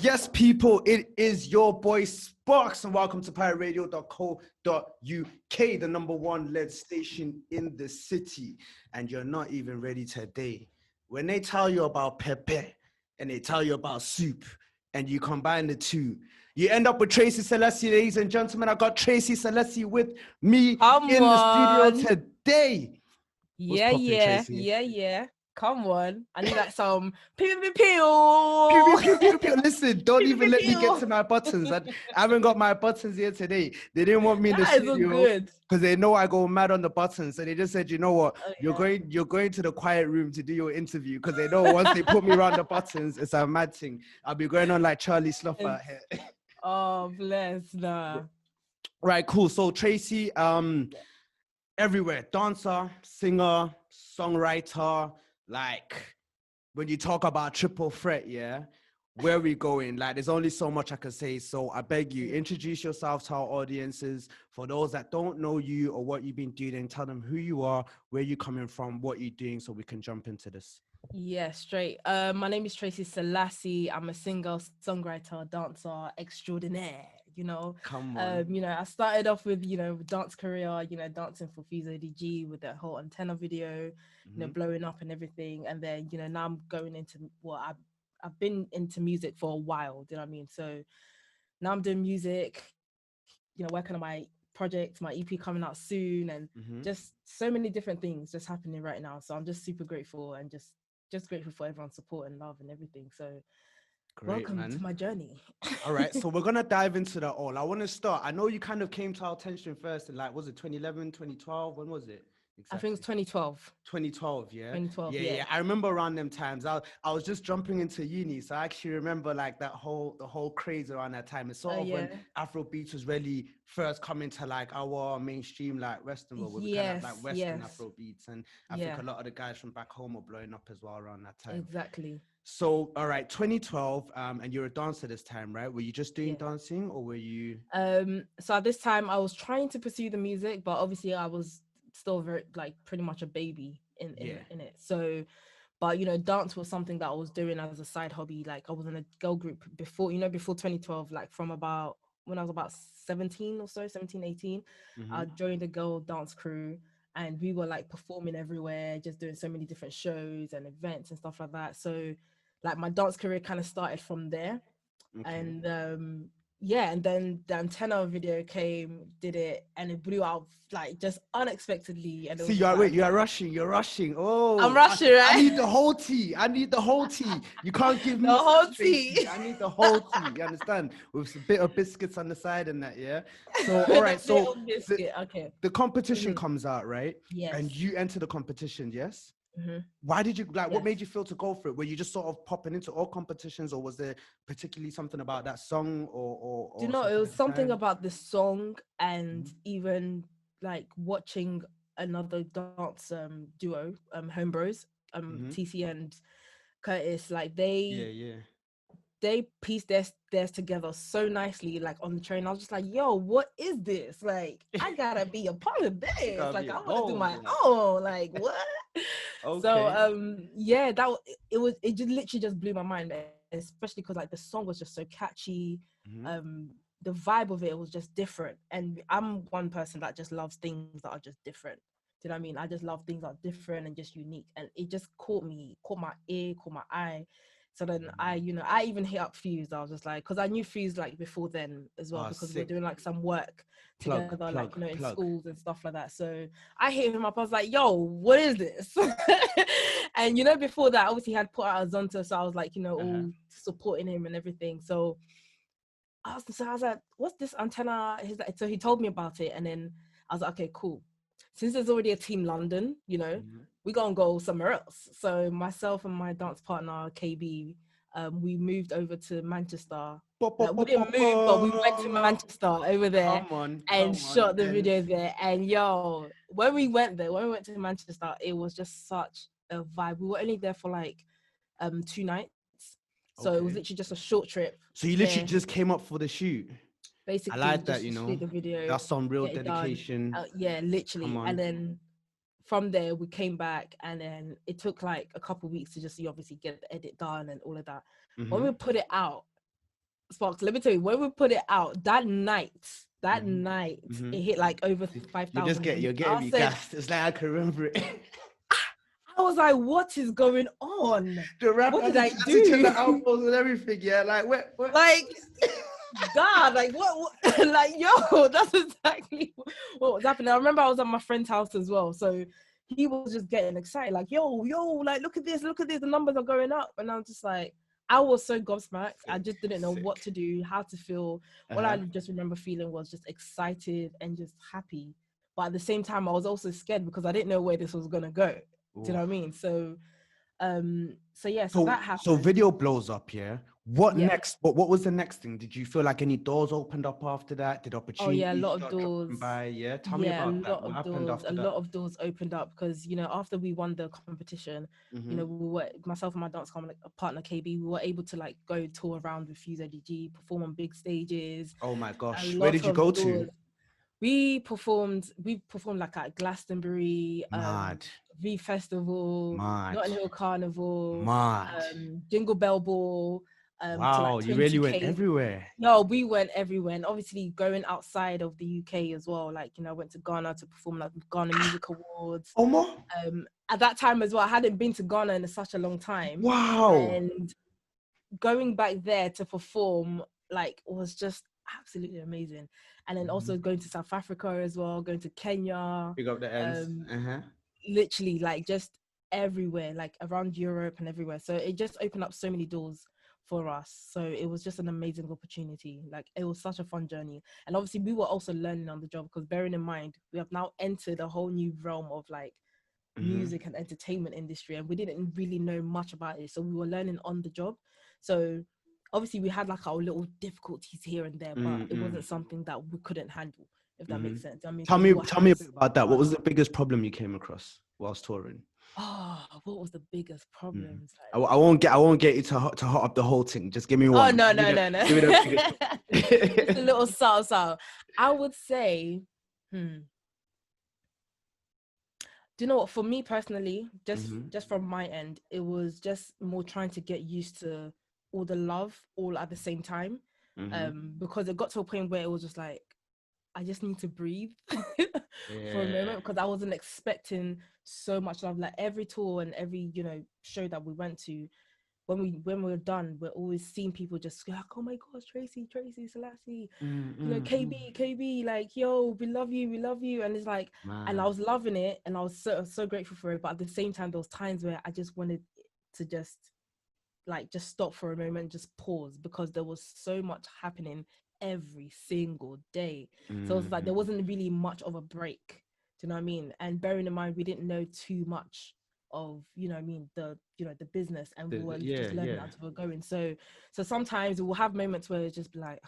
Yes, people, it is your boy Sparks, and welcome to pirateradio.co.uk, the #1 lead station in the city. And you're not even ready today. When they tell you about pepe and they tell you about soup, and you combine the two, you end up with Trayc Selasi, ladies and gentlemen. I got Trayc Selasi with me in the studio today. What's poppin', Trayc? Yeah. Come on. I need like some pew pew Pew, pew. pew, pew, pew. Listen, don't Pew, even pew, let me get pew. to my buttons. I haven't got my buttons here today. They didn't want me in the That is all studio good. because they know I go mad on the buttons. So they just said, you know what, Oh, you're going to the quiet room to do your interview because they know once they put me around the buttons, it's a mad thing. I'll be going on like Charlie Slough out here. Oh, bless. Nah. Right, cool. So Trayc, everywhere, dancer, singer, songwriter, like when you talk about triple threat, yeah, where we going? Like, there's only so much I can say. So I beg you, introduce yourself to our audiences. For those that don't know you or what you've been doing, tell them who you are, where you're coming from, what you're doing, so we can jump into this. Yeah, straight. My name is Trayc Selasi. I'm a singer, songwriter, dancer extraordinaire. Come on. I started off with dance career. Dancing for Fuse ODG with that whole Antenna video. Blowing up and everything. And then now I'm going into I've been into music for a while. Do you know what I mean? So now I'm doing music. Working on my project, my EP coming out soon, and just so many different things just happening right now. So I'm just super grateful and just grateful for everyone's support and love and everything. So Great, welcome man. to my journey. All right, so we're gonna dive into that all. I want to start. I know you kind of came to our attention first in, like, was it 2011, 2012? When was it I think exactly? it's 2012. 2012, yeah? 2012, Yeah. I remember around them times. I was just jumping into uni, so I actually remember like the whole craze around that time. It's sort of when Afrobeat was really first coming to like our mainstream like Western world, where we kind of have like Western Afrobeats, and I think a lot of the guys from back home were blowing up as well around that time. Exactly. So, all right, 2012, and you're a dancer this time, right? Were you just doing dancing, or were you? So at this time, I was trying to pursue the music, but obviously I was still very like pretty much a baby in it. So, but dance was something that I was doing as a side hobby. Like I was in a girl group before 2012, like from about when I was about 17 or so, 17, 18. I joined a girl dance crew, and we were like performing everywhere, just doing so many different shows and events and stuff like that. So like my dance career kind of started from there. And and then the Antenna video came, did it, and it blew out like just unexpectedly. And it See, was just like, you're rushing. Oh, I'm rushing, right? I need the whole tea. You can't give me the whole some tea. Trayc. I need the whole tea. You understand? With a bit of biscuits on the side and that, yeah. So, all right. So the competition comes out, right? Yes. And you enter the competition, yes. Mm-hmm. Why did you like? What made you feel to go for it? Were you just sort of popping into all competitions, or was there particularly something about that song, or Do you know, it was something about the song, and even like watching another dance duo, Homebros, TC and Curtis, like they pieced theirs together so nicely, like on the train. I was just like, yo, what is this? Like, I gotta be a part of this. Like, I want to do my own. Like, what? Okay. So it just literally just blew my mind, especially because like the song was just so catchy. The vibe of it was just different, and I'm one person that just loves things that are just different. Do you know what I mean? I just love things that are different and just unique, and it just caught my ear, caught my eye. So then I even hit up Fuse. I was just like, because I knew Fuse like before then as well, because we're doing like some work together, in schools and stuff like that. So I hit him up. I was like, yo, what is this? And before that, obviously he had put out a Zonta, so I was like, all supporting him and everything. So I was like, what's this Antenna? So he told me about it, and then I was like, okay, cool. Since there's already a Team London, we gonna go somewhere else. So myself and my dance partner KB, we moved over to Manchester. We didn't move, but we went to Manchester over there and shot the video there. And yo, when we went to Manchester, it was just such a vibe. We were only there for like 2 nights. So it was literally just a short trip. So you literally just came up for the shoot. Basically, I like just that, shoot the video. That's some real dedication. Yeah, literally. And then from there we came back, and then it took like a couple of weeks to just obviously get the edit done and all of that. When we put it out, Sparks, let me tell you, when we put it out that night, Mm-hmm. it hit like over You're 5,000 views. getting me gassed. It's like I can remember it. I was like, what is going on? The rap What as did I as it turned do? the albums and everything. Yeah, like what? Like, God, like what like, yo, that's exactly what was happening. I remember I was at my friend's house as well. So he was just getting excited, like, yo, like, look at this, the numbers are going up. And I'm just like, I was so gobsmacked. I just didn't know what to do, how to feel. All I just remember feeling was just excited and just happy. But at the same time, I was also scared because I didn't know where this was gonna go. Do you know what I mean? So yeah, so that happened. So video blows up, yeah. What Yeah. next? What was the next thing? Did you feel like any doors opened up after that? Did Oh yeah, a opportunities lot of start dropping doors. by? Yeah, tell me Yeah, a about that. lot What of happened doors. after A that? lot of doors opened up because, you know, after we won the competition, you know, we were, myself and my dance partner KB, we were able to like go tour around with Fuse ODG, perform on big stages. Oh my A gosh, where lot did you of go doors. to? We performed like at Glastonbury, Mad, V Festival, mad, Notting Hill Carnival, mad. Jingle Bell Ball, to Wow, like you really went 20K. everywhere. No, we went everywhere, and obviously going outside of the UK as well. Like, you know, I went to Ghana to perform like Ghana Music Awards. Omo? At that time as well, I hadn't been to Ghana in such a long time, Wow. and going back there to perform like was just absolutely amazing. And then also going to South Africa as well, going to Kenya, Pick up the ends. literally like just everywhere, like around Europe and everywhere. So it just opened up so many doors for us. So it was just an amazing opportunity. Like, it was such a fun journey. And obviously we were also learning on the job, because bearing in mind, we have now entered a whole new realm of like music and entertainment industry, and we didn't really know much about it. So we were learning on the job. So obviously we had like our little difficulties here and there, but it wasn't something that we couldn't handle, if that makes sense. I mean, Tell because we me, were tell me a bit having about that. What was the biggest problem you came across whilst touring? what was the biggest problems? I won't get you to hot up the whole thing. Just give me Oh, one. no. Give me the biggest. Just a little subtle. I would say, do you know what? For me personally, just from my end, it was just more trying to get used to all the love all at the same time. Because it got to a point where it was just like, I just need to breathe for a moment, because I wasn't expecting so much love. Like every tour and every, you know, show that we went to, when we're done, we're always seeing people just like, oh my gosh, Trayc Selasi, you know, KB, like, yo, we love you. And it's like, and I was loving it, and I was so grateful for it. But at the same time, there was times where I just wanted to just stop for a moment, just pause, because there was so much happening every single day. So it was like there wasn't really much of a break. Do you know what I mean? And bearing in mind, we didn't know too much of, you know what I mean, the business, and we were just learning as we were going. So sometimes we'll have moments where it's just be like,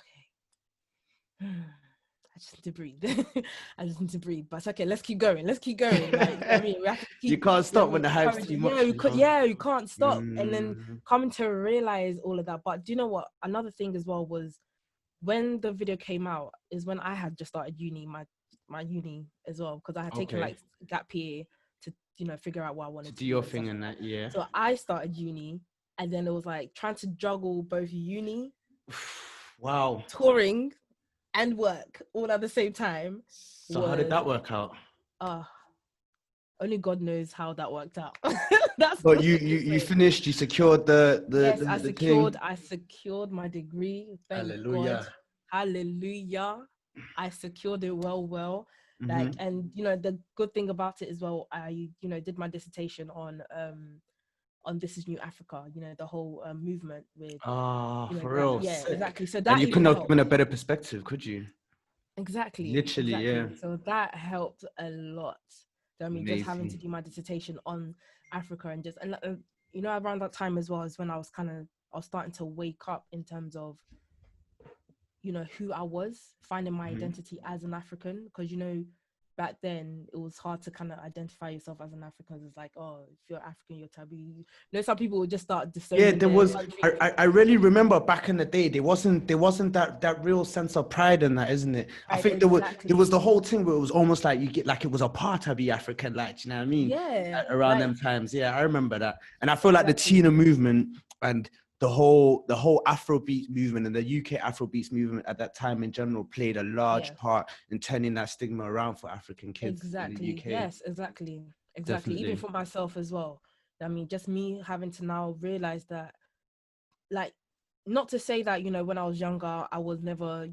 okay, I just need to breathe. I just need to breathe. But it's okay, let's keep going. Like, you know what I mean, we have to keep, You can't stop when the hype's too much. You can't stop. And then coming to realize all of that. But do you know what? Another thing as well was, when the video came out is when I had just started uni, my uni as well, because I had taken like gap year to, you know, figure out what I wanted to do your thing and that. Yeah. So I started uni, and then it was like trying to juggle both uni, wow, touring, and work all at the same time. So how did that work out? Only God knows how that worked out. But you finished. You secured yes, I secured my degree. Thank Hallelujah. God. Hallelujah. I secured it well. Like, and you know, the good thing about it as well, I, you know, did my dissertation on This Is New Africa, you know, the whole movement with you know, for real. yeah, Sick. exactly. So that, and you couldn't have helped. given a better perspective, could you? Exactly. Yeah. So that helped a lot. I mean, Amazing. just having to do my dissertation on Africa, and just, and you know, around that time as well is when I was starting to wake up in terms of, you know, who I was, finding my identity as an African, because, you know, back then it was hard to kind of identify yourself as an African. It's like, oh, if you're African, you're taboo. You know, some people would just start disowning. Yeah, there was. I really remember back in the day, there wasn't that real sense of pride in that, isn't it? I think there was the whole thing where it was almost like you get like it was a part to be African, like, you know what I mean? Yeah. Around them times, yeah, I remember that, and I feel like the Tina movement and the whole Afrobeat movement and the UK Afrobeats movement at that time in general played a large Yes, part in turning that stigma around for African kids in the exactly. UK. Yes, exactly. Even Definitely. for myself as well. I mean, just me having to now realize that, like, not to say that, when I was younger I was never,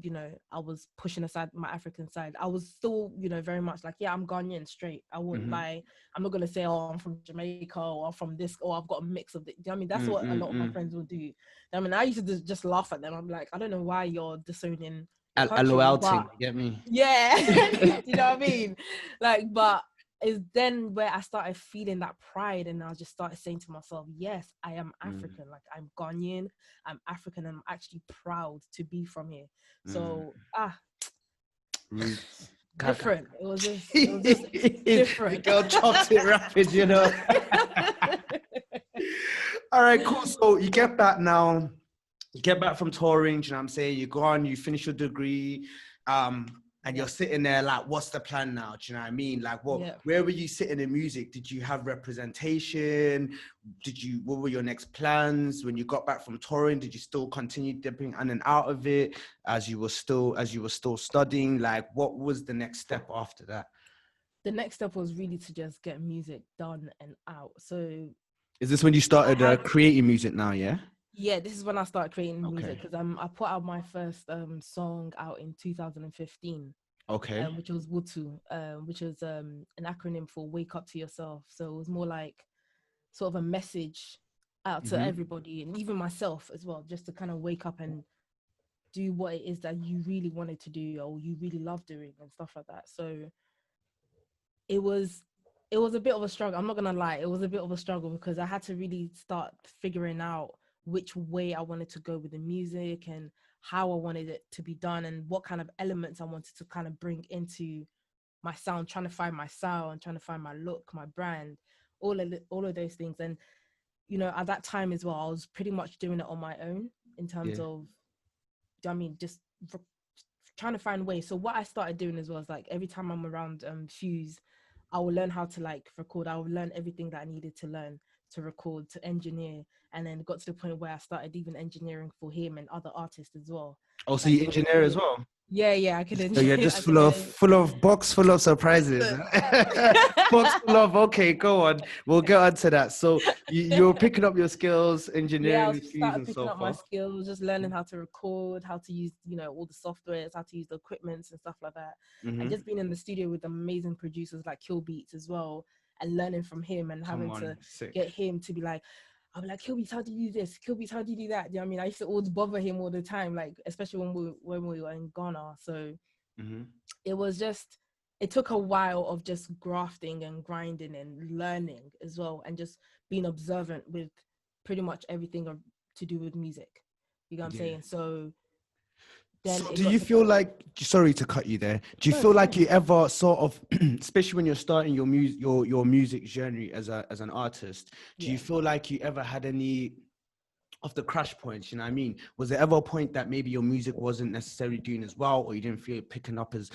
I was pushing aside my African side. I was still, very much like, yeah, I'm Ghanaian straight. I wouldn't Mm-hmm. lie. I'm not gonna say, oh, I'm from Jamaica, or I'm from this, or I've got a mix of the, I mean, that's what a lot of my Mm-mm-mm. friends will do. I mean, I used to just laugh at them. I'm like, I don't know why you're disowning your A country, LOL but thing, you get me? yeah. Do you know what I mean? Like, but it's then where I started feeling that pride, and I just started saying to myself, yes, I am Mm, African. Like, I'm Ghanaian, I'm African, and I'm actually proud to be from here. mm. So Roots. Gaga. different. It was just The different. girl chopped it rapid, you know. All right, cool. So you get back now. You get back from touring, do you know what I'm saying? You go on, you finish your degree, and you're Yeah, sitting there like, what's the plan now? Do you know what I mean? Like, yeah. where were you sitting in music? Did you have representation? What were your next plans? When you got back from touring, did you still continue dipping in and out of it as you were still studying? Like, what was the next step after that? The next step was really to just get music done and out. So Is this when you I started had creating music now? Yeah. yeah, this is when I started creating Okay. music, because I put out my first song out in 2015, Okay. which was Wutu, which was an acronym for Wake Up to Yourself. So it was more like sort of a message out to Mm-hmm. everybody, and even myself as well, just to kind of wake up and do what it is that you really wanted to do, or you really love doing, and stuff like that. So it was it was a bit of a struggle. I'm not gonna lie, it was a bit of a struggle, because I had to really start figuring out which way I wanted to go with the music, and how I wanted it to be done, and what kind of elements I wanted to kind of bring into my sound, trying to find my sound, trying to find my look, my brand, all of those things. And at that time as well, I was pretty much doing it on my own, in terms Yeah. of, I mean, just trying to find ways. So what I started doing as well is, like, every time I'm around Fuse, I will learn how to, like, record. I will learn everything that I needed to learn to record, to engineer, and then got to the point where I started even engineering for him and other artists as well. Oh, so Like, you engineer as well? yeah, I could So you're engineer. just I full could of box full of surprises. look. Box full of okay, go on. We'll get on to that. So you're picking up your skills, Yeah, I engineering was with Fuse started and picking so up my forth. skills, just learning how to record, how to use, all the softwares, how to use the equipments and stuff like that. And Mm-hmm. just being in the studio with amazing producers like Kill Beats as well, and learning from him, and Come having to on, sick. get him to be like, I'll be like, Kill Beats, how do you do this? Kill Beats, how do you do that? Do you know what I mean? I used to always bother him all the time, like, especially when we were in Ghana. So Mm-hmm. it was just, it took a while of just grafting and grinding and learning as well, and just being observant with pretty much everything to do with music, you know what I'm Yeah. saying? So then So it do got you to the feel point. like, sorry to cut you there, do you No, it's feel like fine. you ever sort of, especially when you're starting your music journey as an artist, do you Yeah. feel like you ever had any of the crash points, you know what I mean? Was there ever a point that maybe your music wasn't necessarily doing as well, or you didn't feel it picking up as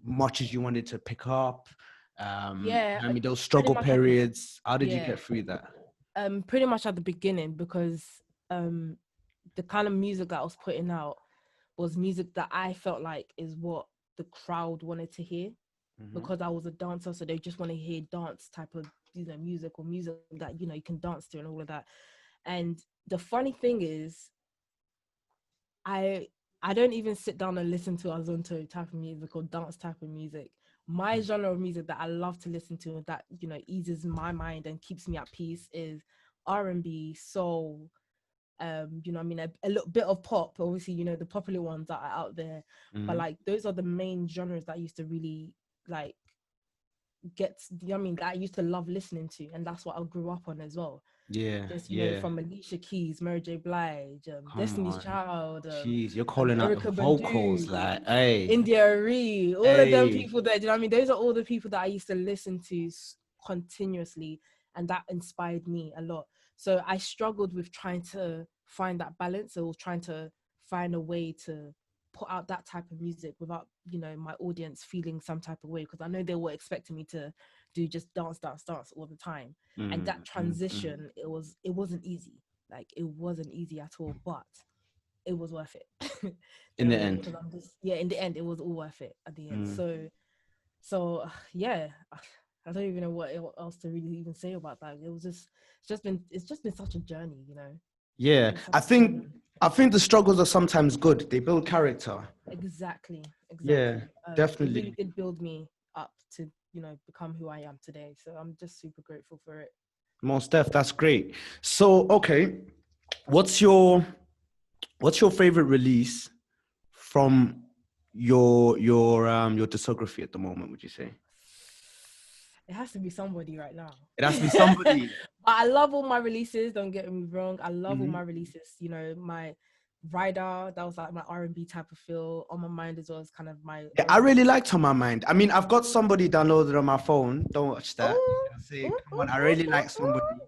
much as you wanted to pick up? Yeah, I mean, those pretty struggle much at the periods, how did you yeah get through that? pretty much at the beginning, because um the kind of music that I was putting out was music that I felt like is what the crowd wanted to hear, Mm-hmm. because I was a dancer, so they just want to hear dance type of, music, or music that you can dance to and all of that. And the funny thing is, I I don't even sit down and listen to Azonto type of music or dance type of music. My genre of music that I love to listen to, that eases my mind and keeps me at peace, is R&B, soul, I mean, a little bit of pop, obviously, the popular ones that are out there. But Mm-hmm. like, those are the main genres that I used to really like that I used to love listening to, and that's what I grew up on as well. Yeah, Just yeah. from Alicia Keys, Mary J. Blige, Come Destiny's on. Child, Jeez, you're calling out the Erica vocals Badu, like, hey, India Arie, all of them hey. people there. Do you know what I mean? Those are all the people that I used to listen to continuously, and that inspired me a lot. So I struggled with trying to find that balance, or trying to find a way to put out that type of music without, my audience feeling some type of way, because I know they were expecting me to do just dance, dance, dance all the time. And Mm, that mm, mm. transition, it wasn't easy. Like it wasn't easy at all, but it was worth it. Do you In know the what I mean? end. Because I'm just, yeah, in the end, it was all worth it at the end. Mm. So yeah, I don't even know what else to really even say about that. It was just, it's just been such a journey, you know. It's Yeah, been such I a journey. think I think the struggles are sometimes good. They build character. Exactly, Yeah, exactly. It really definitely. did build me up to, you know, become who I am today. So I'm just super grateful for it. Most def, that's great. So, okay, what's your favorite release from your discography at the moment, would you say? It has to be somebody right now. It has to be somebody. But I love all my releases. Don't get me wrong. I love all Mhm. my releases. You know, my Rider, that was like my R&B type of feel. On My Mind as well as kind of my Yeah, I own. really liked On My Mind. I mean, I've got somebody downloaded on my phone. Don't watch that. Oh, I say, ooh, come ooh, on, I ooh, really ooh, like somebody. ooh.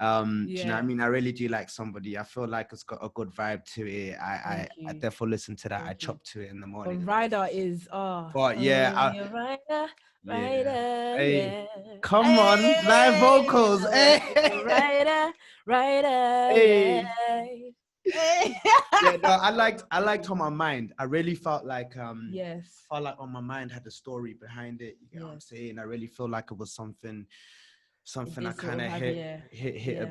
Do you know what I Yeah, mean? I really do like somebody. I feel like it's got a good vibe to it. thank I you. therefore listen to that. I Thank you. chop to it in the But morning. Rider is But yeah, you're Rider, yeah. Rider, Hey, yeah. come on, live Hey, vocals. I was like a Hey, Rider, Rider, yeah. hey. Hey. Yeah, no, I liked On My Mind. I really Yes, felt like On My Mind had a story behind it. You get what I'm yes. saying? I really feel like it was It something I did sort kind of of have, yeah, hit a yeah,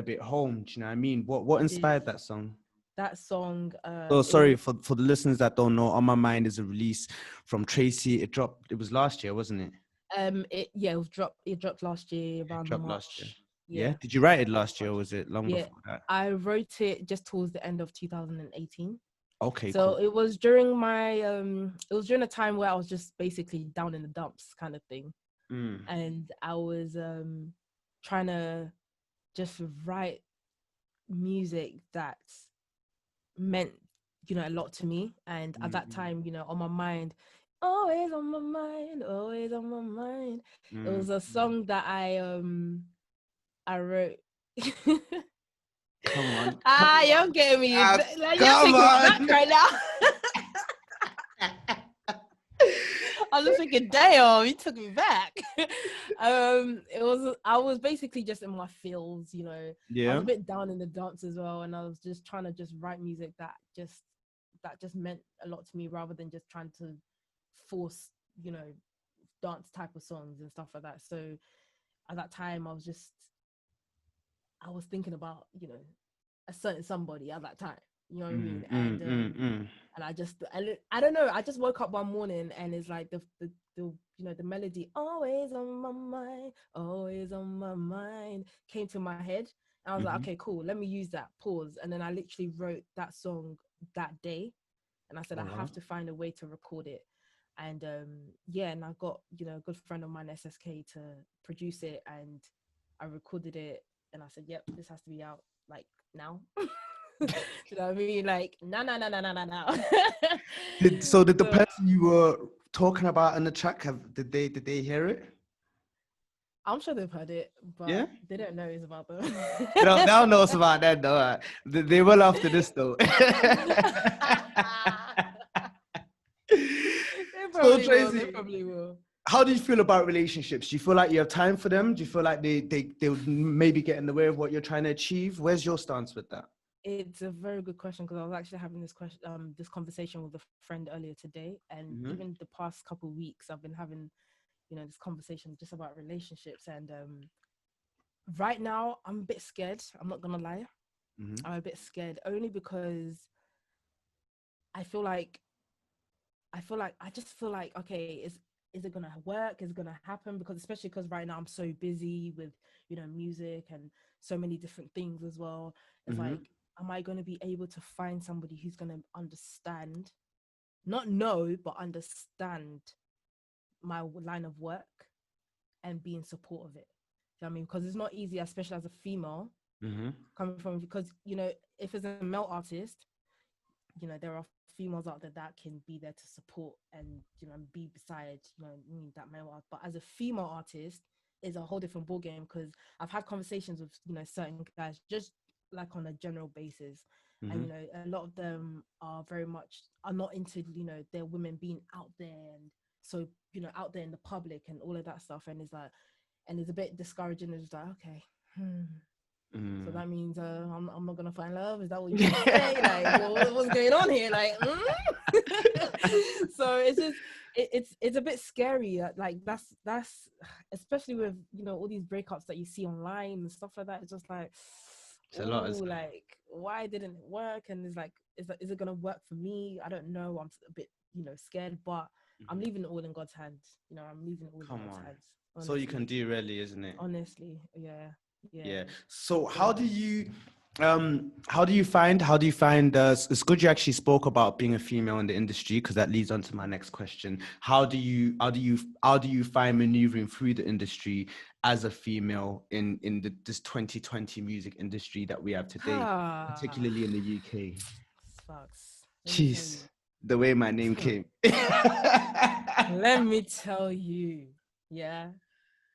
bit home. Do you know what I mean? What it did. inspired that song? That song, Oh, it sorry was, for the listeners that don't know. On My Mind is a release from Tracy. It dropped. It was last year, wasn't it? it dropped last year It around dropped last year. March. Yeah. Yeah, Did you write it around last year, or March. was it long Yeah, before that? I wrote it just towards the end of 2018. Okay, So cool. it was during my it was during a time where I was just basically down in the dumps kind of thing. Mm, And I was trying to just write music that meant, you know, a lot to me. And at that mm, time, you know, On My Mind, always on my mind, always on my mind. It mm, was a mm. song that I wrote. Come on, come Ah, on, you're getting me. Like, you're come taking me back on. right now. I was just thinking, damn, you took me back. I was basically just in my feels, you know. I was Yeah. a bit down in the dumps as well, and I was just trying to just write music that just meant a lot to me rather than just trying to force, you know, dance type of songs and stuff like that. So at that time I was thinking about, you know, a certain somebody at that time. You know what I Mm, mean? mm, mm, mm. And I don't know. I just woke up one morning and it's like the you know, the melody always on my mind, always on my mind came to my head. And I was like, Mhm. okay, cool. Let me use that. Pause. And then I literally wrote that song that day. And I said Oh I wow. have to find a way to record it. And yeah, and I got, you know, a good friend of mine, SSK, to produce it, and I recorded it. And I said, yep, this has to be out like now. Do you know what I mean? Like, no, no, no, no, no, no, no. Did the So person you were talking about in the track did they hear it? I'm sure they've heard it, Yeah. but they don't know it's about them. They don't know us about that though. They will after this though. They So probably will. They Tracy, probably will. how do you feel about relationships? Do you feel like you have time for them? Do you feel like they would maybe get in the way of what you're trying to achieve? Where's your stance with that? It's a very good question because I was actually having this conversation with a friend earlier today, and Mm-hmm. even the past couple of weeks, I've been having, you know, this conversation just about relationships. And right now, I'm a bit scared. I'm not gonna lie. Mm-hmm. I'm a bit scared only because I feel like I just feel like, okay, is it gonna work? Is it gonna happen? Because especially because right now I'm so busy with, you know, music and so many different things as well. It's Mm-hmm. like, am I gonna be able to find somebody who's gonna understand, not know, but understand my line of work and be in support of it? You know what I mean? Because it's not easy, especially as a female Mm-hmm. coming from, because, you know, if it's a male artist, you know, there are females out there that can be there to support and, you know, be beside, you know, me, that male art. But as a female artist, is a whole different ball game, because I've had conversations with, you know, certain guys just like on a general basis, and, Mm-hmm. you know, a lot of them are not into, you know, their women being out there, and so, you know, out there in the public and all of that stuff. And it's like, and it's a bit discouraging. It's like, okay, So Mm. that means I'm not gonna find love. Is that what you're trying to say? Like, what's going on here? Like, so it's just it's a bit scary. Like that's especially with all these breakups that you see online and stuff like that. It's just like, It's a lot, oh, isn't it? like why didn't it work? And it's like, is it gonna work for me? I don't know. I'm a bit scared, but I'm Mhm. leaving it all in God's hands. I'm leaving it all in Come God's on. hands. So you can Honestly, do really, isn't it? honestly, yeah, yeah. Yeah. So So how do you find it's good you actually spoke about being a female in the industry, because that leads on to my next question. How do you find maneuvering through the industry as a female in this 2020 music industry that we have today, ah, particularly in the UK? sucks. Let me tell Jeez, you. the way my name came. Let me tell you. Yeah.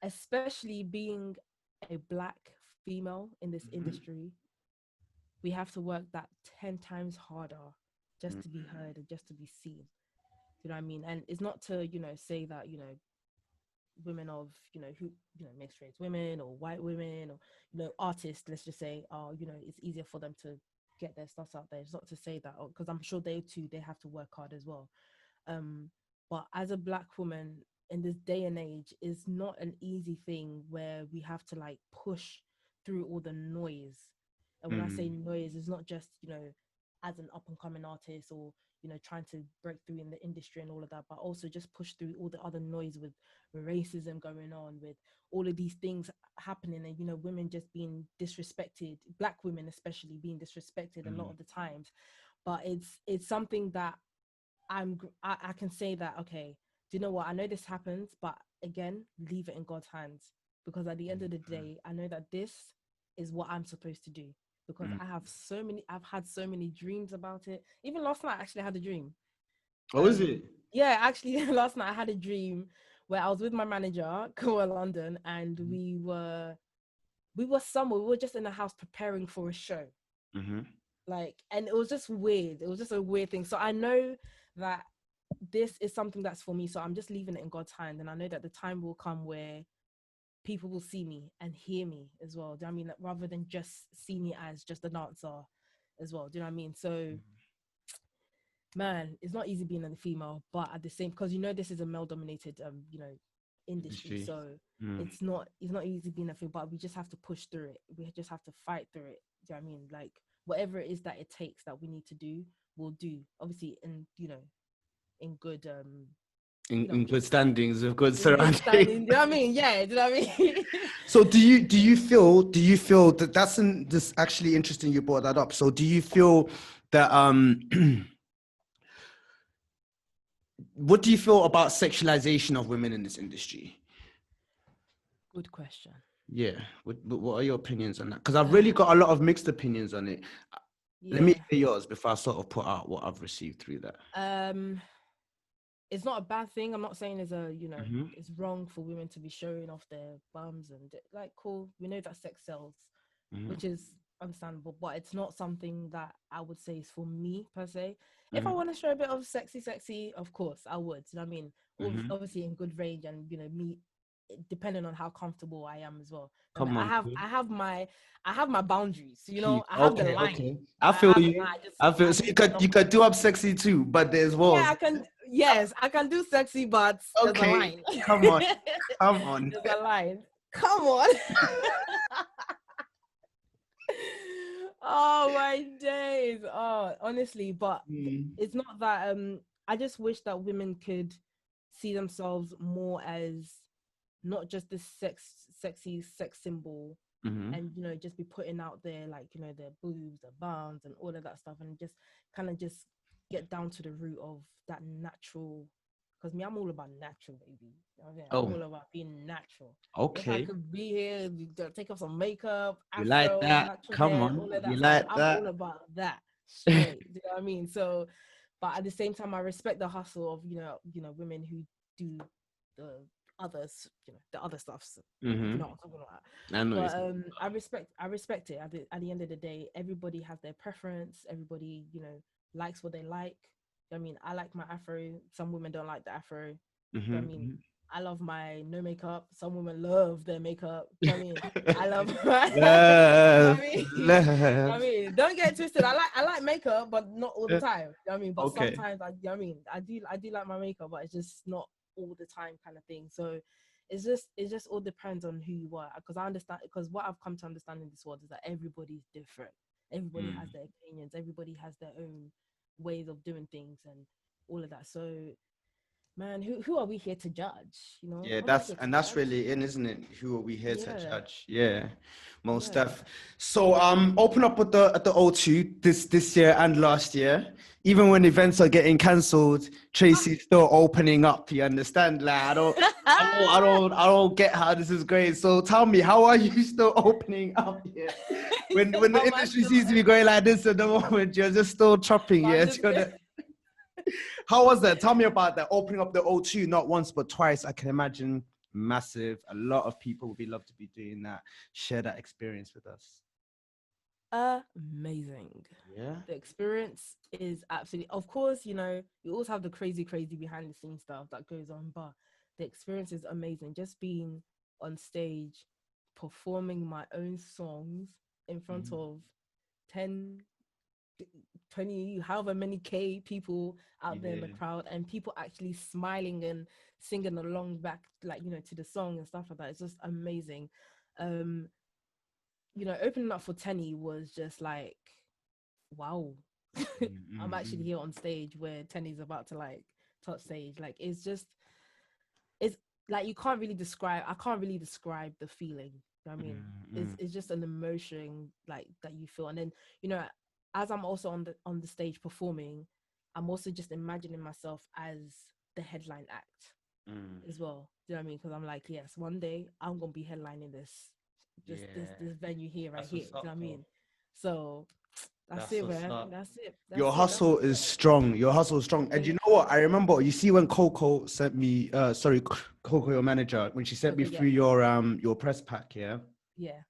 Especially being a black female in this Mhm. industry, we have to work that 10 times harder just Mm, to be heard and just to be seen. You know what I mean? And it's not to, say that, women of, who, mixed race women or white women or, artists, let's just say, it's easier for them to get their stuff out there. It's not to say that, because I'm sure they too, they have to work hard as well. um but as a black woman in this day and age, is not an easy thing where we have to like push through all the noise. And when I say mm, noise, it's not just as an up and coming artist, or trying to break through in the industry and all of that, but also just push through all the other noise with racism going on, with all of these things happening, and women just being disrespected, black women especially being disrespected a lot mm, of the times. But it's something that I can say that, okay, do you know what, I know this happens, but again, leave it in God's hands, because at the end of the day, I know that this is what I'm supposed to do, because mm. I've had so many dreams about it. Even last night I actually had a dream. Oh, is it? Yeah, actually last night I had a dream where I was with my manager, Koa London, and we were somewhere, we were just in the house preparing for a show. Mm-hmm. Like, and it was just weird, it was just a weird thing. So I know that this is something that's for me, so I'm just leaving it in God's hand, and I know that the time will come where people will see me and hear me as well. Do you know what I mean? Like, rather than just see me as just a dancer as well. Do you know what I mean? So man, it's not easy being a female, but at the same, because this is a male dominated industry. Industry. So Mm. it's not easy being a female, but we just have to push through it. We just have to fight through it. Do you know what I mean? Like, whatever it is that it takes that we need to do, we'll do. Obviously, in good In, you know in good standings, with good in good surroundings. standing. Do you know what I mean? Yeah, do you know what I mean? So do you feel that this actually interesting you brought that up. So do you feel that what do you feel about sexualization of women in this industry? Good question. Yeah. What are your opinions on that? Because I've really got a lot of mixed opinions on it. Let me Yeah. hear yours before I sort of put out what I've received through that. Um, it's not a bad thing. I'm not saying Mm-hmm. it's wrong for women to be showing off their bums and like, cool. We know that sex sells, Mm-hmm. which is understandable, but it's not something that I would say is for me per se. If I Mm-hmm. want to show a bit of sexy, of course I would. You know what I mean? Mm-hmm. Obviously in good range, and me, depending on how comfortable I am as well. I mean, Come I on, have Queen. I have my I have my boundaries. Keep. I have the Okay, line. okay. I I feel have the line. you. I feel I so just you don't could knock you it. could do up sexy too, but there's Yeah, walls. I can. Yes, I can do sexy, but there's a Okay, line. come on, come on. There's a line. Come on. Oh my days. Oh, honestly, but Mm, it's not that. I just wish that women could see themselves more as not just this sexy sex symbol, mhm. and just be putting out there, like, their boobs, their bums, and all of that stuff, and just kind of just get down to the root of that natural. Because me, I'm all about natural, baby. Okay, I'm Oh, all about being natural. If I okay. could be here, take off some makeup, You like afro, that? natural Come hair, on. all of You that stuff, like I'm all that? about that straight. Do you know what I mean? So, but at the same time, I respect the hustle of women who do the others, the other stuffs, if you Mm-hmm. know what I'm talking about. I know But it's. I respect it. At the end of the day, everybody has their preference. Everybody likes what they like. I mean, I like my afro. Some women don't like the afro. I Mm-hmm. mean, I love my no makeup. Some women love their makeup. Do you know what I mean? I love my, you know what Love, I mean? You know what I love. mean? Don't get it twisted. I like makeup, but not all the time. You know what I mean? But Okay. sometimes you know what I mean? I do like my makeup, but it's just not all the time kind of thing. So it just all depends on who you are. Because I understand, because what I've come to understand in this world is that everybody's different. Everybody has Mm. their opinions, everybody has their own ways of doing things and all of that. So man, who are we here to judge? You know, Yeah, we're not that's here to and that's judge. really in, isn't it? Who are we here to Yeah, judge? Yeah, most yeah. stuff. So open up at the O2 this year and last year. Even when events are getting cancelled, Tracy's still opening up. You understand? Like I don't get how this is going. So tell me, how are you still opening up here? When the How am I industry still? seems to be going like this at the moment, you're just still chopping. I'm Yeah, just. how was that? Tell me about that. Opening up the O2, not once but twice. I can imagine massive. A lot of people would be love to be doing that. Share that experience with us. Amazing. Yeah. The experience is absolutely. Of course, you know you always have the crazy behind the scenes stuff that goes on, but the experience is amazing. Just being on stage, performing my own songs in front Mhm. of 10 20 however many k people out there in the Yeah. crowd, and people actually smiling and singing along back, like, you know, to the song and stuff like that. It's just amazing. um you know, opening up for Tenny was just like, wow. I'm actually Mm-mm-mm. here on stage where Tenny's about to like touch stage. Like it's just, it's like you can't really describe, I can't really describe the feeling. You know what I mean? Mm-mm. It's just an emotion like that you feel. And then, you know, as I'm also on the stage performing, I'm also just imagining myself as the headline act Mm. as well. Do you know what I mean? Because I'm like, yes, one day I'm gonna be headlining this, just this Yeah. this venue here, right That's here. what's Do you know up, what I though. mean? So that's That's it, what's man. up. That's it. Your That's it. That's hustle what's is up. strong. Your hustle is strong. And you Thank know what? you. I remember, you see when Coco sent me, Coco, your manager, when she sent me Okay, through yeah, your press pack, yeah. yeah.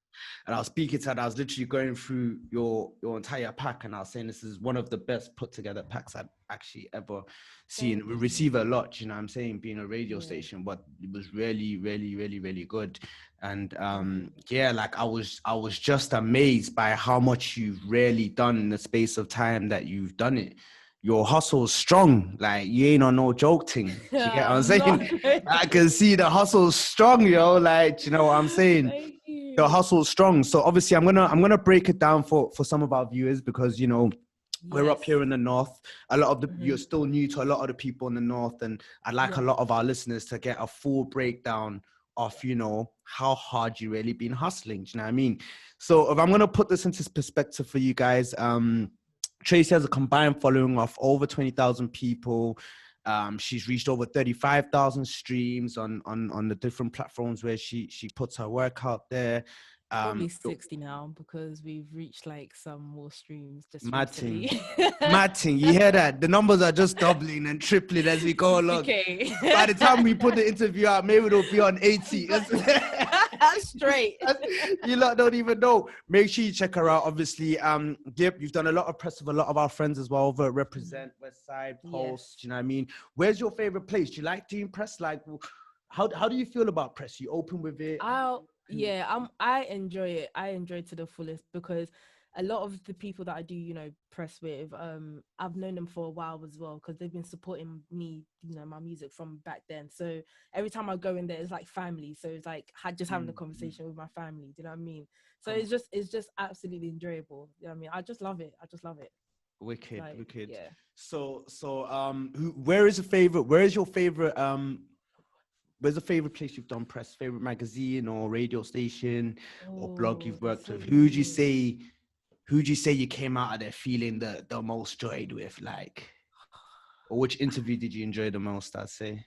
And I was speaking to her, and I was literally going through your entire pack, and I was saying this is one of the best put together packs I've actually ever seen. Thank We you. receive a lot, you know what I'm saying, being a radio Yeah. station, but it was really, really, really, really good. And Mm. yeah, like I was just amazed by how much you've really done in the space of time that you've done it. Your hustle's strong, like you ain't on no joke thing. Do you get what I'm I'm not. saying? I can see the hustle's strong, yo. Like, you know what I'm saying? Thank The you. hustle's strong. So obviously I'm gonna break it down for some of our viewers, because you know we're up Yes. here in the north. A lot of the Hmm. You're still new to a lot of the people in the north, and I'd like a Yeah. lot of our listeners to get a full breakdown of, you know, how hard you really been hustling. Do you know what I mean? So if I'm gonna put this into perspective for you guys, Tracy has a combined following of over 20,000 people. She's reached over 35,000 streams on the different platforms where she puts her work out there. Probably The 60 now because we've reached like some more streams just mad thing, recently. mad thing. You hear that? The numbers are just doubling and tripling as we go along. 60K. By the time we put the interview out, maybe it'll be on 80. But straight. You lot don't even know. Make sure you check her out. Obviously, Gip, you've done a lot of press with a lot of our friends as well over at Mhm. Represent, West Side, Yes. Pulse. Do you know what I mean? Where's your favorite place? Do you like doing press? Like, how do you feel about press? You open with it? Yeah, I enjoy it. I enjoy it to the fullest because a lot of the people that I do, you know, press with, I've known them for a while as well because they've been supporting me, you know, my music from back then. So every time I go in there, it's like family. So it's like just having a Mm. conversation with my family. Do you know what I mean? So Come on. it's just absolutely enjoyable. You know what I mean? I just love it. I just love it. Wicked, Like, wicked. yeah. Where is your favorite? Where's the favorite place you've done press? Favorite magazine or radio station or blog Oh, you've there's worked so with? many. Who'd you say you came out of there feeling the most joyed with? Like, or which interview did you enjoy the most? I'd say.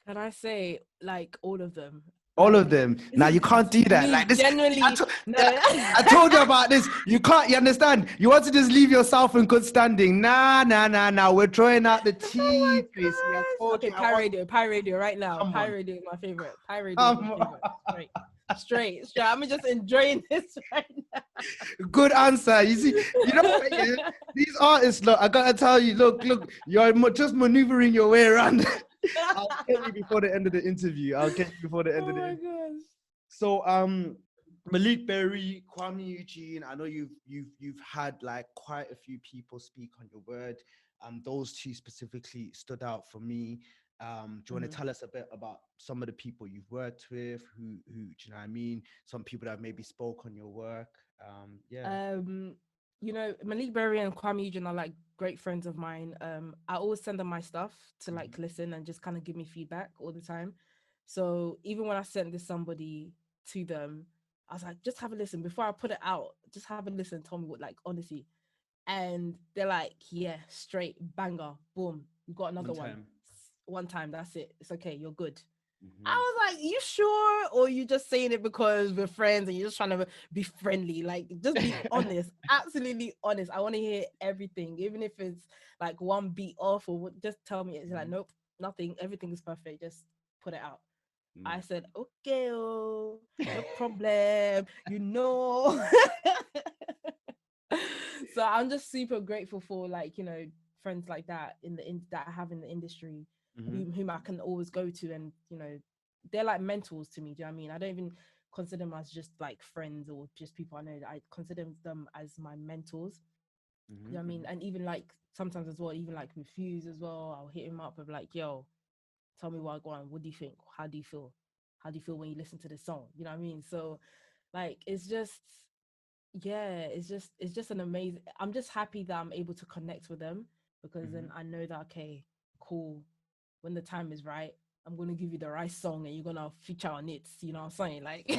Can I say like all of them? All of Like them. Now you can't do that. me Like this, genuinely no. I told you about this. You can't. You understand? You want to just leave yourself in good standing. Nah, nah, nah, nah. We're throwing out the Oh tea, Tracy. I my gosh. told Okay, you. I want. Pi Radio right now. Come Pi on. Radio is my favorite. Pi Radio is my Come favorite. on. Straight. I'm just enjoying this right Good answer. You see, you know what? Yeah, now. these artists, look, I gotta tell you, look, you're just maneuvering your way around. I'll get you before the end of the interview. I'll get you before the end Oh of the my interview. gosh. So Malik Berry, Kwame Eugene, I know you've had like quite a few people speak on your word. Those two specifically stood out for me. Do you want to tell us a bit about some of the people you've worked with, who do you know what I mean? Some people that maybe spoke on your work. Yeah. You know, Malik Berry and Kwame Eugene are like great friends of mine. I always send them my stuff to like listen and just kind of give me feedback all the time. So even when I sent this somebody to them, I was like, just have a listen before I put it out. Just have a listen. Tell me what, like, honestly. And they're like, yeah, straight banger, boom. You got another One one. time. One time. That's it. It's okay. You're good. I Mm-hmm. was like, you sure? Or you just saying it because we're friends and you're just trying to be friendly? Like, just be honest, absolutely honest. I want to hear everything, even if it's like one beat off or what, just tell me. It's like, nope, nothing. Everything is perfect. Just put it out. I Mad. said, okay, oh, no problem. You know. So I'm just super grateful for like, you know, friends like that that I have in the industry, whom I can always go to, and you know, they're like mentors to me. Do you know what I mean? I don't even consider them as just like friends or just people I know. I consider them as my mentors. You know what I mean? And even like sometimes as well, even like with Fuse as well, I'll hit him up and be like, yo, tell me what I go on. What do you think? How do you feel? How do you feel when you listen to this song? You know what I mean? So like it's just, yeah, it's just an amazing, I'm just happy that I'm able to connect with them, because then I know that, okay, cool, when the time is right, I'm gonna give you the right song and you're gonna feature on it. You know what I'm saying? Like Come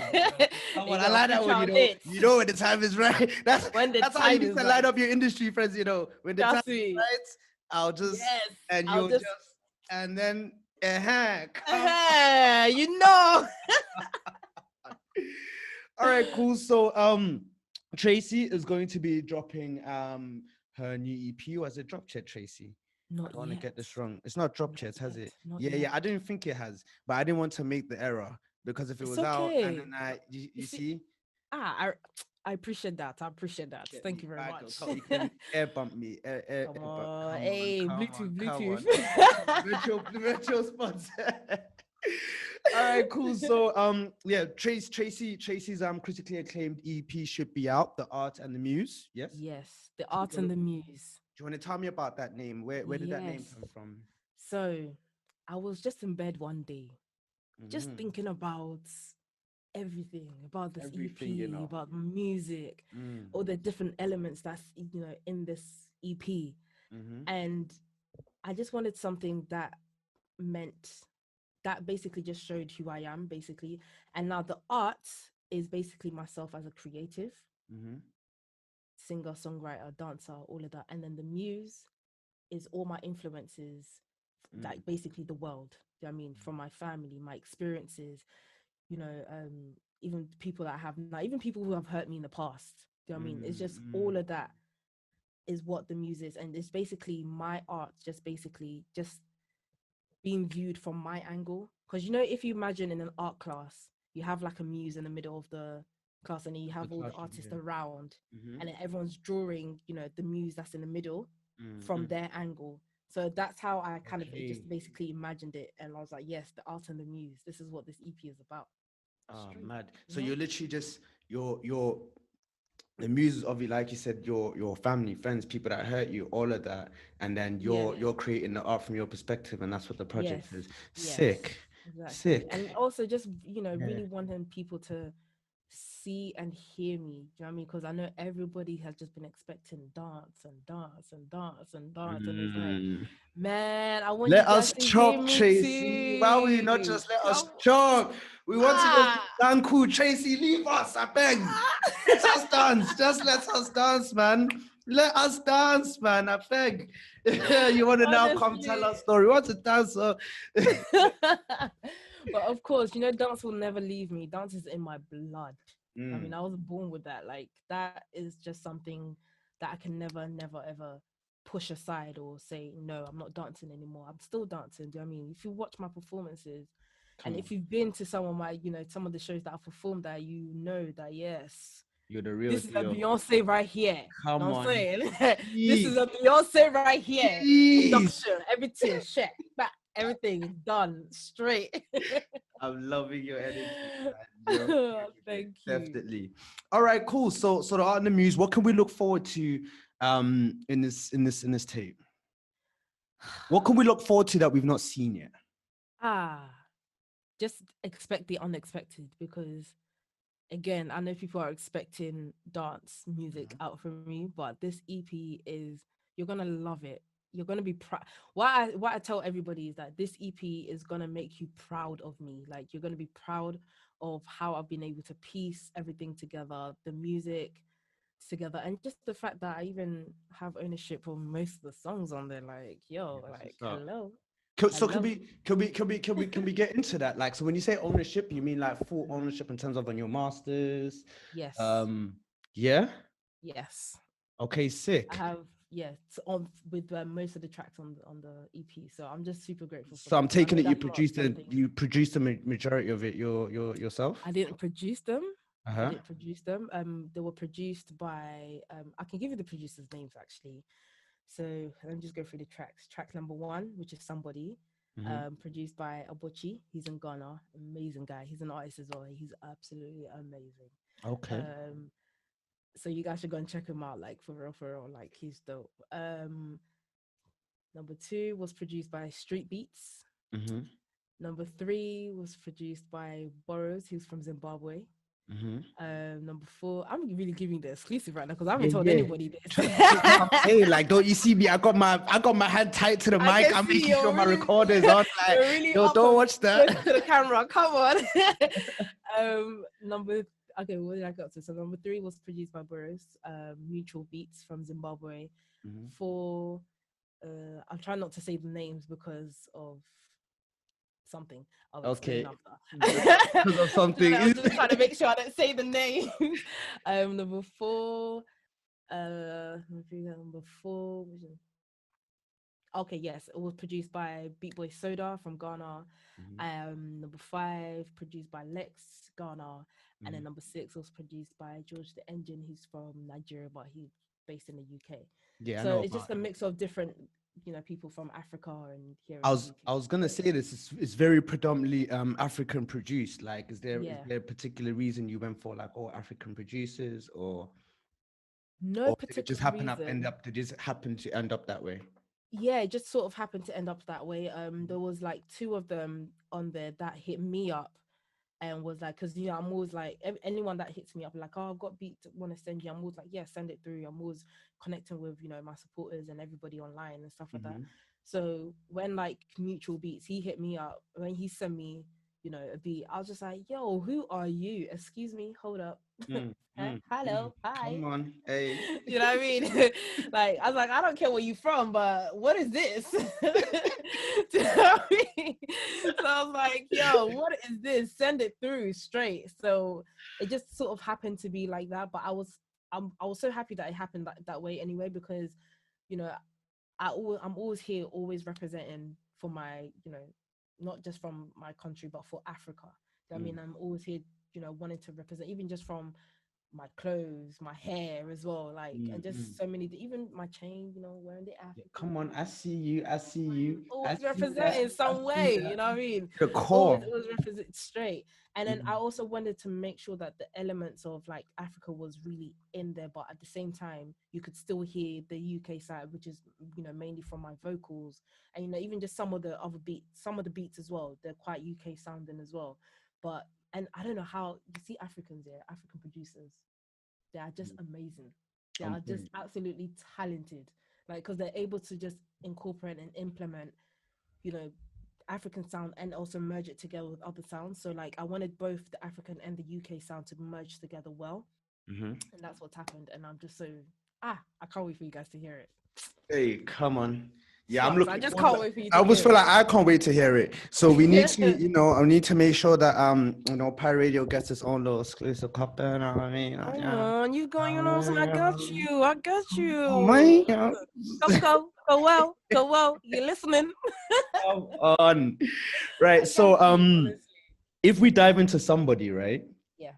you're on, I gonna like that feature one. on it You know when the time is right. That's when the that's how you time need is to line right. up your industry, friends. You know, when the time Trust is me. right, I'll just Yes. and I'll you'll just just and then come you know. on. All right, cool. So Tracy is going to be dropping her new EP. Was it Drop Chat, Tracy? I Not don't want to yet. get this wrong. It's not Drop Not Chat, has yet. it? Not Yeah, yet. I didn't think it has, but I didn't want to make the error because if it It's was out and okay. then You you see, see, I appreciate that. I appreciate that. get Thank me you very back. much. You can air bump me. Come Air bump. on. Come on, Hey, come on, Bluetooth, come Bluetooth. on. Virtual sponsor. All right, cool. So yeah, Tracy's critically acclaimed EP should be out. The Art and the Muse. Yes. Yes, the art and the muse. Do you want to tell me about that name? Where did that name Yes. come from? So I was just in bed one day, just Mm-hmm. thinking about everything, about this Everything, you EP, know. about music, Mm. all the different elements that's, you know, in this EP. Mm-hmm. And I just wanted something that meant, that basically just showed who I am, basically. And now the art is basically myself as a creative, Mm-hmm. singer, songwriter, dancer, all of that. And then the muse is all my influences, Mm. like basically the world. Do you know what I mean? From my family, my experiences, you know, even people that I have now, even people who have hurt me in the past. Do you know what I mean? It's just Mm-hmm. all of that is what the muse is. And it's basically my art, just basically just being viewed from my angle. Because, you know, if you imagine in an art class, you have like a muse in the middle of the class, and then you The have all the classroom, artists yeah. around, Mm-hmm. and then everyone's drawing, you know, the muse that's in the middle from Mm-hmm. their angle. So that's how I kind of Okay. just basically imagined it. And I was like, yes, the art and the muse, this is what this EP is about. Oh, Straight, mad. you So know? you're literally just your the muse of you, like you said, your family, friends, people that hurt you, all of that, and then Yeah. you're creating the art from your perspective, and that's what the Yes. project is. Yes. Sick, Exactly. sick. And also just, you know, Yeah. really wanting people to see and hear me. Do you know what I mean? Because I know everybody has just been expecting dance and dance and dance and dance. And it's like, Mm. man, I want you Let guys us to hear chop, me Tracy. Why will you not too. just let us Come chop? We want to just ah, dance cool. Tracy, leave us, I beg. Let us dance. Just let us dance, man. Let us dance, man. I beg. You want to now come tell honestly. us story. We want to dance. But of course, you know, dance will never leave me. Dance is in my blood. I mean, Mm. I was born with that. Like, that is just something that I can never, never, ever push aside or say, no, I'm not dancing anymore. I'm still dancing. Do you know what I mean? If you watch my performances, and Come on. if you've been to some of my, you know, some of the shows that I've performed that, you know that, yes, You're the real this is a deal. Beyonce right here. You know Come what I'm on. saying? This is Jeez. a Beyonce right here. Jeez. Production, everything, shit. Back. everything done straight. I'm loving your energy, man. You're Thank you. definitely. All right, cool. So the art and the muse. What can we look forward to in this tape? What can we look forward to that we've not seen yet? Ah, just expect the unexpected because again, I know people are expecting dance music out from me, but this EP is you're gonna love it. You're gonna be proud. What I tell everybody is that this EP is gonna make you proud of me. Like you're gonna be proud of how I've been able to piece everything together, the music together, and just the fact that I even have ownership of most of the songs on there. Like, Yeah, yo, that's like, what's up. hello, So hello. can we get into that? Like, so when you say ownership, you mean like full ownership in terms of on your masters? Yes, Um, yeah. yes. Okay, I sick. have on with most of the tracks on the EP. So I'm just super grateful for So that I'm because I taking know it that's not something you produced the majority of it yourself. I didn't produce them. I Uh-huh. didn't produce them. They were produced by I can give you the producers' names actually. So let me just go through the tracks. Track number one, which is Somebody, Mm-hmm. produced by Obochi. He's in Ghana. Amazing guy. He's an artist as well. He's absolutely amazing. Okay. Um, so you guys should go and check him out, like for real, like he's dope. Number two was produced by Street Beats. Mm-hmm. Number three was produced by Boros, who's from Zimbabwe. Mm-hmm. Number four, I'm really giving the exclusive right now because I haven't Yeah, told yeah. anybody this. That's what I'm saying. Like, don't you see me? I got my hand tight to the I mic. can I'm see making sure you're my really, recorder's on. Like, you're really yo, up don't and watch close that. to the camera. Come on. Number okay, what did I go to? So number three was produced by Boris, Mutual Beats from Zimbabwe. Mhm. Four, I'm trying not to say the names because of something. I'll explain Okay. after. Because of something. I'm just trying to make sure I don't say the names. Number four, number four. Okay, yes, it was produced by Beat Boy Soda from Ghana. Mhm, Number five, produced by Lex Ghana, and then mhm. number six was produced by George the Engine, who's from Nigeria, but he's based in the UK. Yeah, I So know it's just about a him. mix of different, people from Africa and here I in the was UK. I was gonna So say this is it's very predominantly African produced. Like, is yeah, there a particular reason you went for like all African producers, no or did it just particular happen up end reason. up did it happen to end up that way? Yeah, it just sort of happened to end up that way. There was like two of them on there that hit me up and was like, because I'm always like anyone that hits me up like, oh, I've got beat, want to send you. I'm always like, yeah, send it through. I'm always connecting with my supporters and everybody online and stuff like that. Mm-hmm. So when like Mutual Beats, he hit me up when he sent me a beat. I was just like, yo, who are you? Excuse me, hold up. Mm, mm, mm. Hello, hi. Come on, hey. You know what I mean? Like I was like, I don't care where you from, but what is this? Do you know what I mean? So I was like, yo, what is this? Send it through straight. So it just sort of happened to be like that. But I was so happy that it happened that way anyway, because you know, I'm always here, always representing for my, not just from my country, but for Africa. I Mm, mean, I'm always here, wanting to represent, even just from my clothes, my hair as well, like, mm, and mm. just so many, even my chain, wearing the Yeah, African. come on, I see you, I see you, I Always see that, representing I some see way, you that. know what I mean? The core. Always represent straight. And then I Mm, also wanted to make sure that the elements of like Africa was really in there, but at the same time, you could still hear the UK side, which is, mainly from my vocals. And, even just some of the other beats, some of the beats as well, they're quite UK sounding as well. But, and I don't know how you see Africans here, African producers, they are just mm. amazing. They On are just point. absolutely talented. Like, because they're able to just incorporate and implement, you know, African sound and also merge it together with other sounds. So like I wanted both the African and the UK sound to merge together well. Mhm. And that's what's happened. And I'm just so I can't wait for you guys to hear it. Hey, come on. Yeah, I'm Slugs. I looking just forward can't to. wait for you I to always hear feel like I can't wait to hear it. So we need to, it. I need to make sure that Pirate Radio gets its own little exclusive copy. You know what I mean? Come Yeah. on, you going, I got you. I got Oh my you. God. Go well. You listening? Come on. Right. I got So you, honestly. if we dive into somebody, right? Yeah.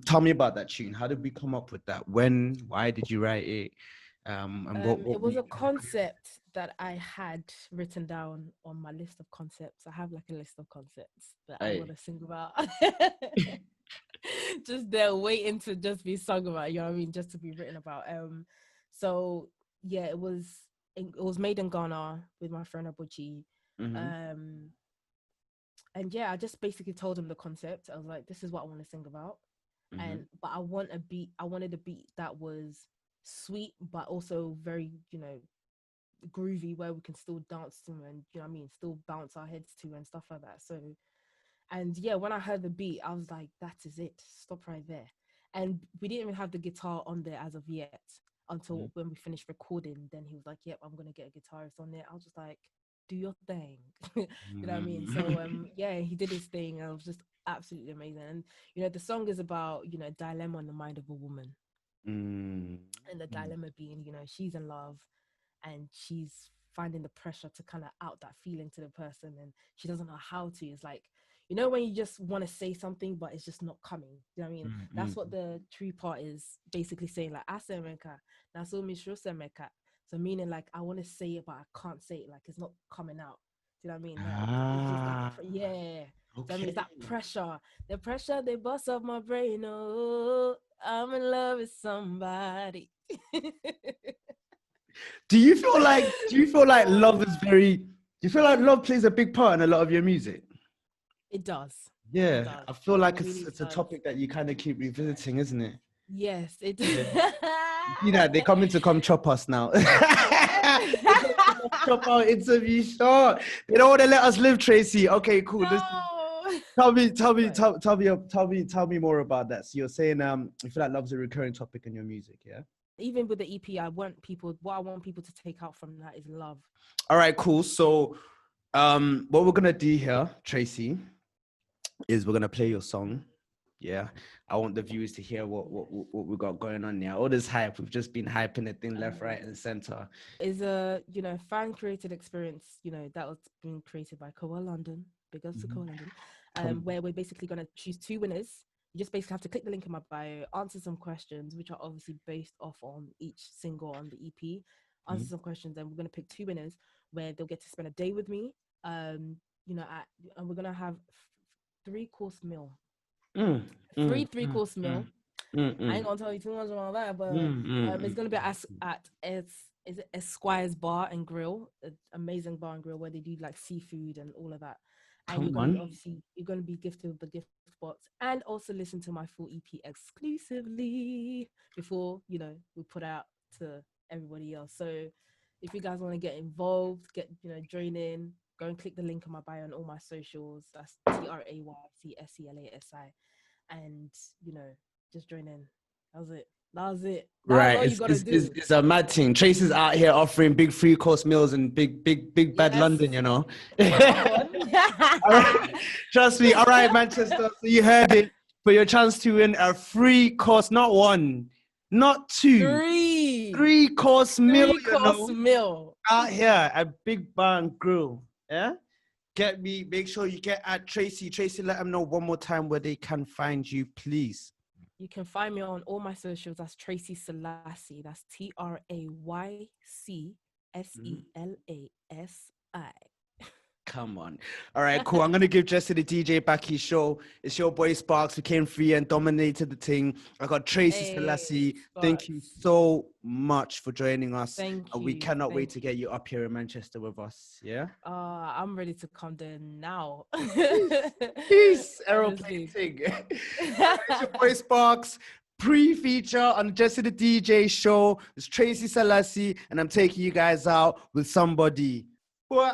Tell me about that tune. How did we come up with that? When? Why did you write it? And what It were was a you? concept that I had written down on my list of concepts. I have like a list of concepts that I Hey. want to sing about. Just there waiting to just be sung about, you know what I mean? Just to be written about. So yeah, it was made in Ghana with my friend Abuchi. Mm-hmm. Um and yeah, I just basically told him the concept. I was like, this is what I want to sing about. Mm-hmm. But I wanted a beat that was sweet but also very, groovy, where we can still dance to and, you know what I mean, still bounce our heads to and stuff like that. So, and yeah, when I heard the beat, I was like, that is it, stop right there. And we didn't even have the guitar on there as of yet until when we finished recording. Then he was like, yep, I'm gonna get a guitarist on there. I was just like, do your thing. You know what I mean? So yeah, he did his thing, and it was just absolutely amazing. And the song is about, dilemma in the mind of a woman, Mm-hmm. and the dilemma being, she's in love and she's finding the pressure to kind of out that feeling to the person, and she doesn't know how to. It's like, when you just want to say something but it's just not coming. You know what I mean? That's what the tree part is basically saying, like, asemeka naso semeka. So meaning, like, I want to say it but I can't say it, like it's not coming out. Do you know what I mean? Like, it's just that yeah. So I mean, it's that pressure, the pressure they bust up my brain. Oh, I'm in love with somebody. Do you feel like love is very? Do you feel like love plays a big part in a lot of your music? It does. It Yeah, does. I feel It like really it's a does. topic that you kind of keep revisiting, isn't it? Yes, it Yeah. You see that they're coming to come chop us now. They're coming to chop our interview short. They don't want to let us live, Tracy. Okay, cool. Listen, No. tell me more about that. So you're saying you feel like love's a recurring topic in your music, yeah? Even with the EP, what I want people to take out from that is love. All right, cool. So what we're gonna do here, Tracy, is we're gonna play your song. Yeah, I want the viewers to hear what we got going on there. All this hype, we've just been hyping the thing left, right, and center. Is a fan created experience, that was being created by Koa London. Big ups to Koa London. Where we're basically gonna choose two winners. You just basically have to click the link in my bio, answer some questions, which are obviously based off on each single on the EP. Answer some questions, and we're gonna pick two winners where they'll get to spend a day with me. And we're gonna have 3-course meal. Free 3-course meal. I ain't gonna tell you too much about that, but it's gonna be at is it Esquire's Bar and Grill, an amazing bar and grill where they do like seafood and all of that. And you're gonna be gifted with the gift box, and also listen to my full EP exclusively before we put out to everybody else. So if you guys want to get involved, join in, go and click the link in my bio on all my socials. That's TRAYC SELASI, and just join in. That was it. That's all you gotta do. It's a mad thing. Tracy's out here offering big 3-course meals in big bad London, Come on. All right. Trust me. All right, Manchester. So you heard it. For your chance to win a 3-course, not one, not two, 3-course meal, 3-course meal. out here at Big Bang Grill. Yeah. Make sure you get at Tracy. Tracy, let them know one more time where they can find you, please. You can find me on all my socials. That's Trayc Selasi. That's TRaycSelasi. Come on. All right, cool. I'm going to give Jesse the DJ back his show. It's your boy Sparks. We came free and dominated the thing. I got Trayc Selasi. Thank you so much for joining us. Thank you. We cannot wait to get you up here in Manchester with us. Yeah? I'm ready to come there now. Peace. Aeroplane thing. It's your boy Sparks. Pre-feature on Jesse the DJ show. It's Trayc Selasi, and I'm taking you guys out with somebody. What?